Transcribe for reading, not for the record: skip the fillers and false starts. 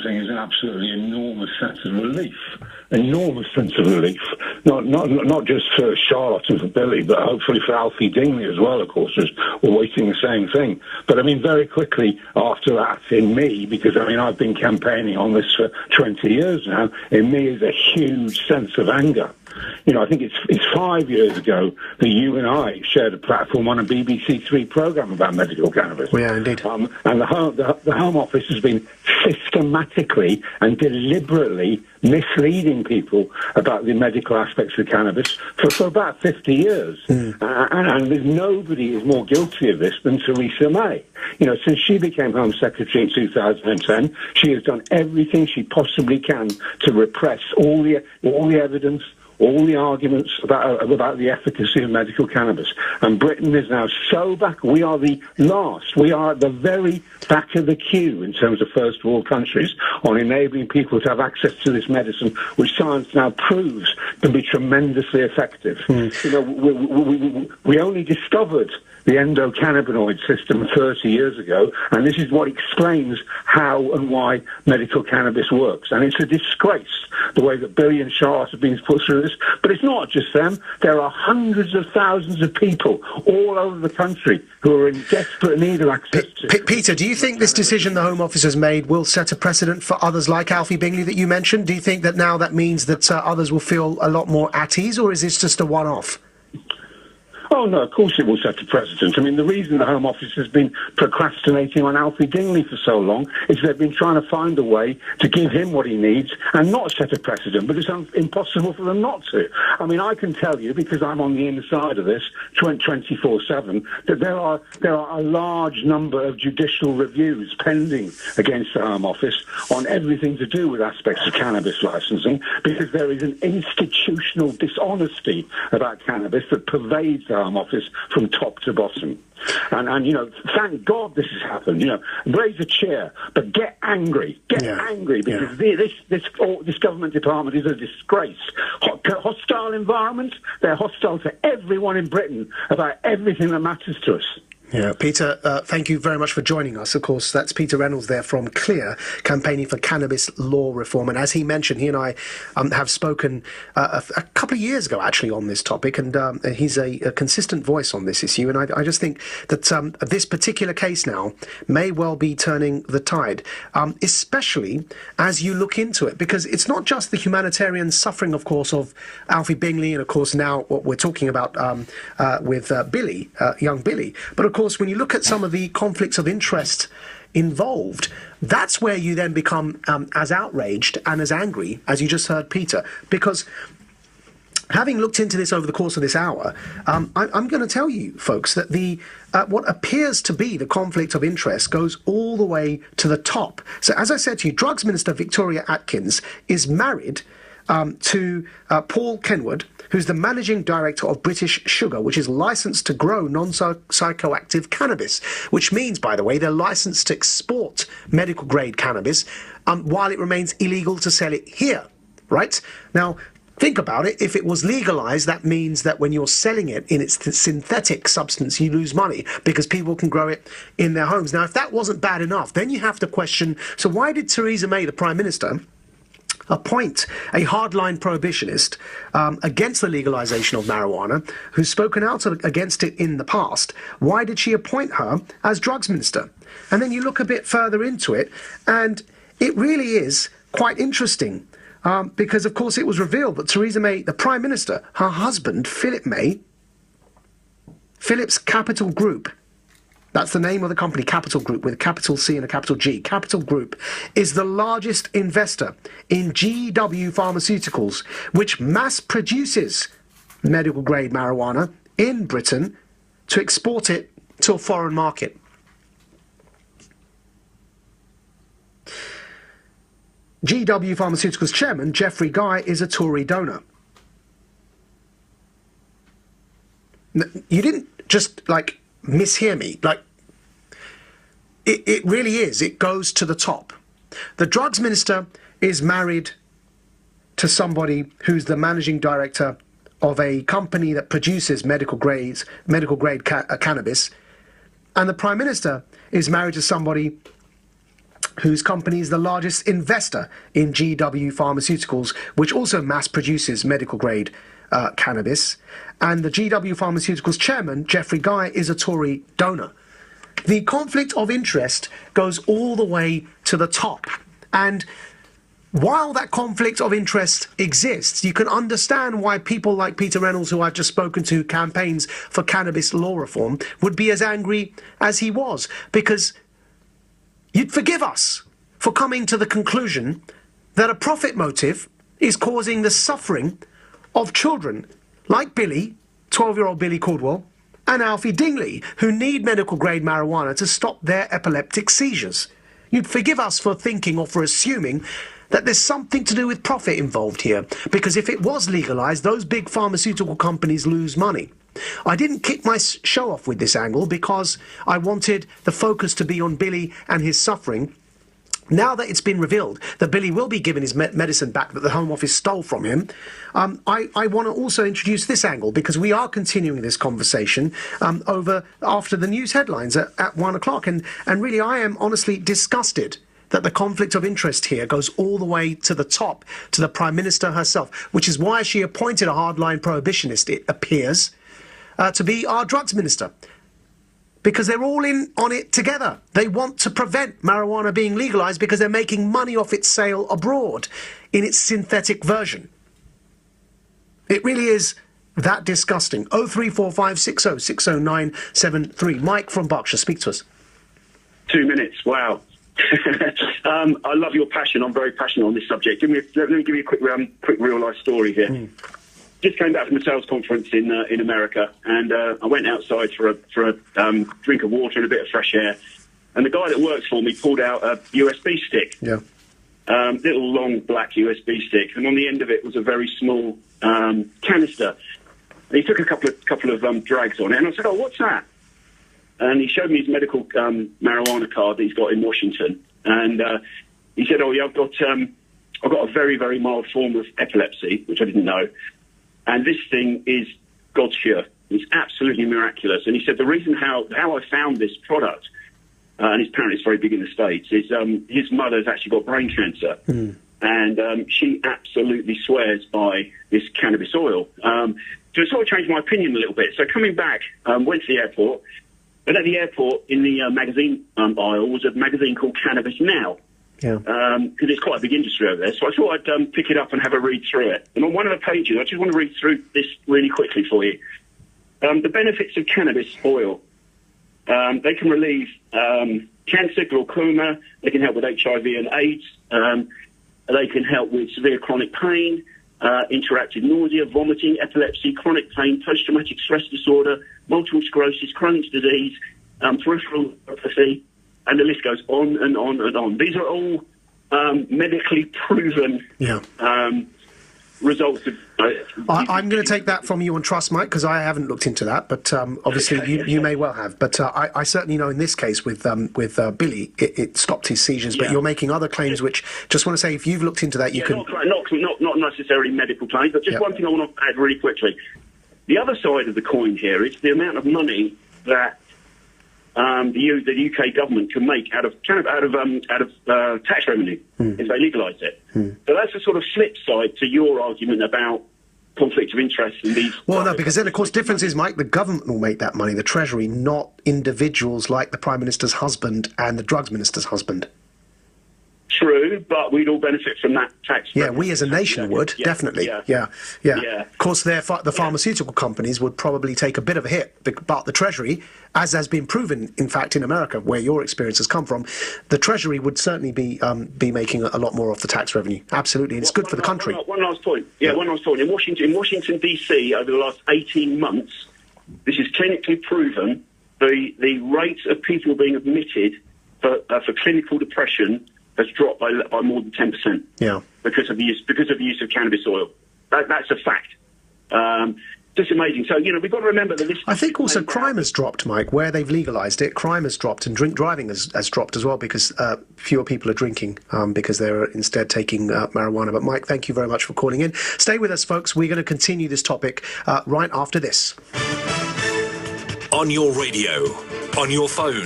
experiencing is an absolutely enormous sense of relief. Enormous sense of relief. Not just for Charlotte and for Billy, but hopefully for Alfie Dingley as well, of course, who's awaiting the same thing. But I mean, very quickly after that, in me, because I mean, I've been campaigning on this for 20 years now, in me is a huge sense of anger. You know, I think it's 5 years ago that you and I shared a platform on a BBC Three programme about medical cannabis. Yeah, indeed. And the Home Office has been systematically and deliberately misleading people about the medical aspects of cannabis for about 50 years. And there's nobody is more guilty of this than Theresa May. You know, since she became Home Secretary in 2010, she has done everything she possibly can to repress all the evidence, all the arguments about the efficacy of medical cannabis. And Britain is now so back. We are the last. We are at the very back of the queue in terms of first world countries on enabling people to have access to this medicine, which science now proves can be tremendously effective. You know, we only discovered the endocannabinoid system 30 years ago, and this is what explains how and why medical cannabis works. And it's a disgrace, the way that Billy and Charlotte have been put through this. But it's not just them. There are hundreds of thousands of people all over the country who are in desperate need of access to... Peter, do you think this decision the Home Office has made will set a precedent for others like Alfie Bingley that you mentioned? Do you think that now that means that others will feel a lot more at ease, or is this just a one-off? Oh, no, of course it will set a precedent. I mean, the reason the Home Office has been procrastinating on Alfie Dingley for so long is they've been trying to find a way to give him what he needs and not set a precedent, but it's impossible for them not to. I mean, I can tell you, because I'm on the inside of this 24/7, that there are a large number of judicial reviews pending against the Home Office on everything to do with aspects of cannabis licensing, because there is an institutional dishonesty about cannabis that pervades the Home Office from top to bottom. And you know, thank God this has happened. You know, raise a chair, but get angry. Get angry, because this government department is a disgrace. Hostile environment. They're hostile to everyone in Britain about everything that matters to us. Yeah, Peter, thank you very much for joining us. Of course, that's Peter Reynolds there from Clear, campaigning for cannabis law reform. And as he mentioned, he and I have spoken a couple of years ago, actually, on this topic, and he's a consistent voice on this issue. And I just think that this particular case now may well be turning the tide, especially as you look into it, because it's not just the humanitarian suffering, of course, of Alfie Bingley, and of course now what we're talking about with Billy, young Billy, but of course, when you look at some of the conflicts of interest involved, that's where you then become as outraged and as angry as you just heard Peter. Because having looked into this over the course of this hour, I'm going to tell you, folks, that the what appears to be the conflict of interest goes all the way to the top. So as I said to you, Drugs Minister Victoria Atkins is married to Paul Kenwood, who's the managing director of British Sugar, which is licensed to grow non-psychoactive cannabis, which means, by the way, they're licensed to export medical-grade cannabis while it remains illegal to sell it here, right? Now, think about it. If it was legalized, that means that when you're selling it in its synthetic substance, you lose money because people can grow it in their homes. Now, if that wasn't bad enough, then you have to question, so why did Theresa May, the Prime Minister, appoint a hardline prohibitionist against the legalization of marijuana, who's spoken out against it in the past? Why did she appoint her as drugs minister? And then you look a bit further into it, and it really is quite interesting, because, of course, it was revealed that Theresa May, the Prime Minister, her husband, Philip May, Philip's Capital Group, that's the name of the company, Capital Group, with a capital C and a capital G. Capital Group is the largest investor in GW Pharmaceuticals, which mass produces medical-grade marijuana in Britain to export it to a foreign market. GW Pharmaceuticals chairman, Geoffrey Guy, is a Tory donor. You didn't just, mishear me. It really is. It goes to the top. The drugs minister is married to somebody who's the managing director of a company that produces medical grade cannabis, and the Prime Minister is married to somebody whose company is the largest investor in GW Pharmaceuticals, which also mass produces medical-grade cannabis. And the GW Pharmaceuticals chairman, Jeffrey Guy, is a Tory donor. The conflict of interest goes all the way to the top. And while that conflict of interest exists, you can understand why people like Peter Reynolds, who I've just spoken to, campaigns for cannabis law reform, would be as angry as he was. Because you'd forgive us for coming to the conclusion that a profit motive is causing the suffering of children like Billy, 12-year-old Billy Caldwell, and Alfie Dingley, who need medical-grade marijuana to stop their epileptic seizures. You'd forgive us for thinking or for assuming that there's something to do with profit involved here, because if it was legalised, those big pharmaceutical companies lose money. I didn't kick my show off with this angle because I wanted the focus to be on Billy and his suffering. Now that it's been revealed that Billy will be given his medicine back that the Home Office stole from him, I want to also introduce this angle, because we are continuing this conversation after the news headlines at 1 o'clock. And really, I am honestly disgusted that the conflict of interest here goes all the way to the top, to the Prime Minister herself, which is why she appointed a hardline prohibitionist, it appears, to be our drugs minister. Because they're all in on it together. They want to prevent marijuana being legalised because they're making money off its sale abroad in its synthetic version. It really is that disgusting. 03456060973. Mike from Berkshire, speak to us. 2 minutes, wow. I love your passion. I'm very passionate on this subject. Let me give you a quick real-life story here. Just came back from a sales conference in America, and I went outside for a drink of water and a bit of fresh air. And the guy that works for me pulled out a USB stick, little long black USB stick, and on the end of it was a very small canister. And he took a couple of drags on it, and I said, "Oh, what's that?" And he showed me his medical marijuana card that he's got in Washington, and he said, "Oh, yeah, I've got a very, very mild form of epilepsy," which I didn't know. And this thing is God's cure. It's absolutely miraculous. And he said the reason how I found this product, and apparently it's very big in the States, is his mother's actually got brain cancer. And she absolutely swears by this cannabis oil. So it sort of changed my opinion a little bit. So coming back, went to the airport. And at the airport, in the magazine aisle, was a magazine called Cannabis Now. Because it's quite a big industry over there. So I thought I'd pick it up and have a read through it. And on one of the pages, I just want to read through this really quickly for you. The benefits of cannabis oil. They can relieve cancer, glaucoma. They can help with HIV and AIDS. They can help with severe chronic pain, interactive nausea, vomiting, epilepsy, chronic pain, post-traumatic stress disorder, multiple sclerosis, Crohn's disease, peripheral neuropathy. And the list goes on and on and on. These are all medically proven results. I'm going to take that from you on trust, Mike, because I haven't looked into that. But obviously, you may well have. But I certainly know in this case with Billy, it stopped his seizures. But you're making other claims, which just want to say, if you've looked into that, you can not necessarily medical claims, but just one thing I want to add really quickly. The other side of the coin here is the amount of money that the UK government can make out of tax revenue if they legalise it. So that's a sort of flip side to your argument about conflict of interest in these. Well, no, because then of course difference is, Mike, the government will make that money, the Treasury, not individuals like the Prime Minister's husband and the Drugs Minister's husband. True, but we'd all benefit from that tax. Yeah, we as a nation would, definitely. Yeah. Of course, the pharmaceutical companies would probably take a bit of a hit, but the Treasury, as has been proven, in fact, in America, where your experience has come from, the Treasury would certainly be making a lot more off the tax revenue. Absolutely, and it's good for the country. One last point. One last point. In Washington, D.C., over the last 18 months, this is clinically proven, the rate of people being admitted for clinical depression has dropped by more than 10%. Because of the use of cannabis oil. That's a fact. Just amazing. So we've got to remember that this. I think also crime has dropped, Mike, where they've legalised it. Crime has dropped, and drink driving has dropped as well because fewer people are drinking because they're instead taking marijuana. But Mike, thank you very much for calling in. Stay with us, folks. We're going to continue this topic right after this. On your radio, on your phone.